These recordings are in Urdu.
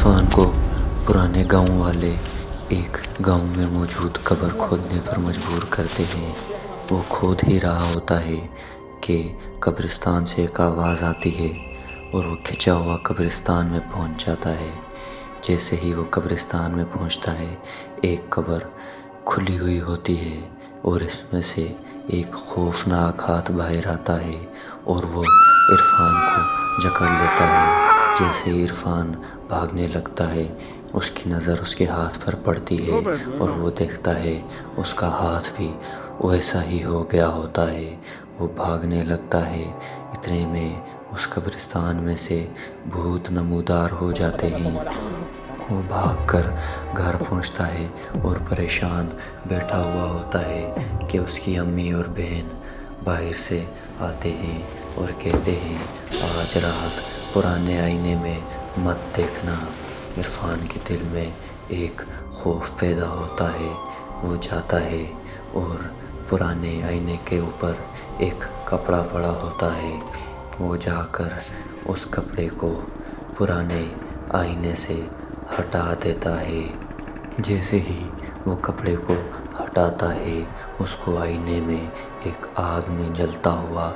عرفان کو پرانے گاؤں والے ایک گاؤں میں موجود قبر کھودنے پر مجبور کرتے ہیں۔ وہ کھود ہی رہا ہوتا ہے کہ قبرستان سے ایک آواز آتی ہے اور وہ کھنچا ہوا قبرستان میں پہنچ جاتا ہے۔ جیسے ہی وہ قبرستان میں پہنچتا ہے، ایک قبر کھلی ہوئی ہوتی ہے اور اس میں سے ایک خوفناک ہاتھ باہر آتا ہے اور وہ عرفان کو جکڑ لیتا ہے۔ جیسے ہی عرفان بھاگنے لگتا ہے، اس کی نظر اس کے ہاتھ پر پڑتی ہے اور وہ دیکھتا ہے اس کا ہاتھ بھی ویسا ہی ہو گیا ہوتا ہے۔ وہ بھاگنے لگتا ہے، اتنے میں اس قبرستان میں سے بھوت نمودار ہو جاتے ہیں۔ وہ بھاگ کر گھر پہنچتا ہے اور پریشان بیٹھا ہوا ہوتا ہے کہ اس کی امی اور بہن باہر سے آتے ہیں اور کہتے ہیں، آج رات پرانے آئینے میں مت دیکھنا۔ عرفان کے دل میں ایک خوف پیدا ہوتا ہے۔ وہ جاتا ہے اور پرانے آئینے کے اوپر ایک کپڑا پڑا ہوتا ہے۔ وہ جا کر اس کپڑے کو پرانے آئینے سے ہٹا دیتا ہے۔ جیسے ہی وہ کپڑے کو ہٹاتا ہے، اس کو آئینے میں ایک آگ میں جلتا ہوا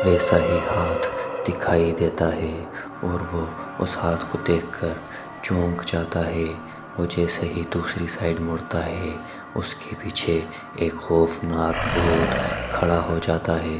ویسا ہی ہاتھ دکھائی دیتا ہے اور وہ اس ہاتھ کو دیکھ کر چونک جاتا ہے۔ وہ جیسے ہی دوسری سائیڈ مڑتا ہے، اس کے پیچھے ایک خوفناک بھوت کھڑا ہو جاتا ہے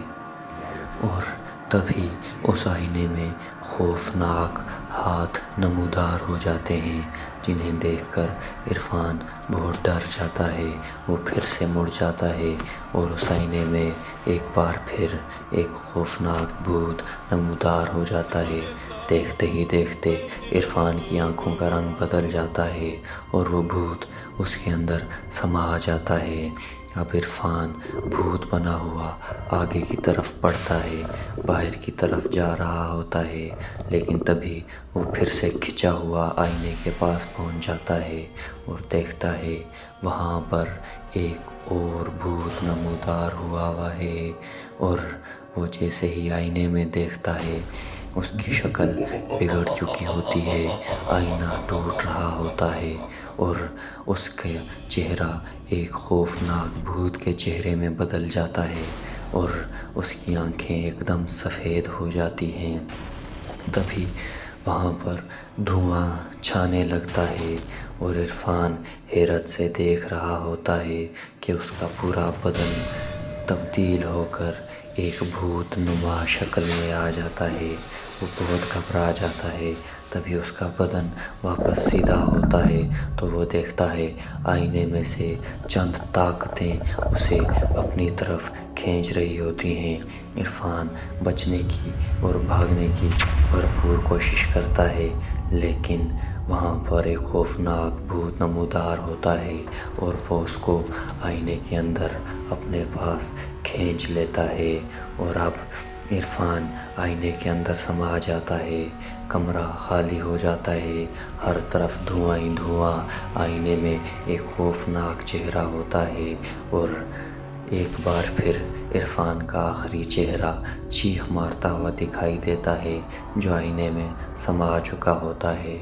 اور تبھی اس آئینے میں خوفناک ہاتھ نمودار ہو جاتے ہیں، جنہیں دیکھ کر عرفان بہت ڈر جاتا ہے۔ وہ پھر سے مڑ جاتا ہے اور اس آئینے میں ایک بار پھر ایک خوفناک بھوت نمودار ہو جاتا ہے۔ دیکھتے ہی دیکھتے عرفان کی آنکھوں کا رنگ بدل جاتا ہے اور وہ بھوت اس کے اندر سما جاتا ہے۔ اب عرفان بھوت بنا ہوا آگے کی طرف بڑھتا ہے، باہر کی طرف جا رہا ہوتا ہے، لیکن تبھی وہ پھر سے کھنچا ہوا آئینے کے پاس پہنچ جاتا ہے اور دیکھتا ہے وہاں پر ایک اور بھوت نمودار ہوا ہے اور وہ جیسے ہی آئینے میں دیکھتا ہے، اس کی شکل بگڑ چکی ہوتی ہے، آئینہ ٹوٹ رہا ہوتا ہے اور اس کا چہرہ ایک خوفناک بھوت کے چہرے میں بدل جاتا ہے اور اس کی آنکھیں ایک دم سفید ہو جاتی ہیں۔ تبھی وہاں پر دھواں چھانے لگتا ہے اور عرفان حیرت سے دیکھ رہا ہوتا ہے کہ اس کا پورا بدن تبدیل ہو کر ایک بھوت نما شکل میں آ جاتا ہے۔ وہ بہت گھبرا جاتا ہے۔ تبھی اس کا بدن واپس سیدھا ہوتا ہے تو وہ دیکھتا ہے آئینے میں سے چند طاقتیں اسے اپنی طرف کھینچ رہی ہوتی ہیں۔ عرفان بچنے کی اور بھاگنے کی بھرپور کوشش کرتا ہے، لیکن وہاں پر ایک خوفناک بھوت نمودار ہوتا ہے اور وہ اس کو آئینے کے اندر اپنے پاس کھینچ لیتا ہے اور اب عرفان آئینے کے اندر سما جاتا ہے۔ کمرہ خالی ہو جاتا ہے، ہر طرف دھواں ہی دھواں، آئینے میں ایک خوفناک چہرہ ہوتا ہے اور ایک بار پھر عرفان کا آخری چہرہ چیخ مارتا ہوا دکھائی دیتا ہے، جو آئینے میں سما چکا ہوتا ہے۔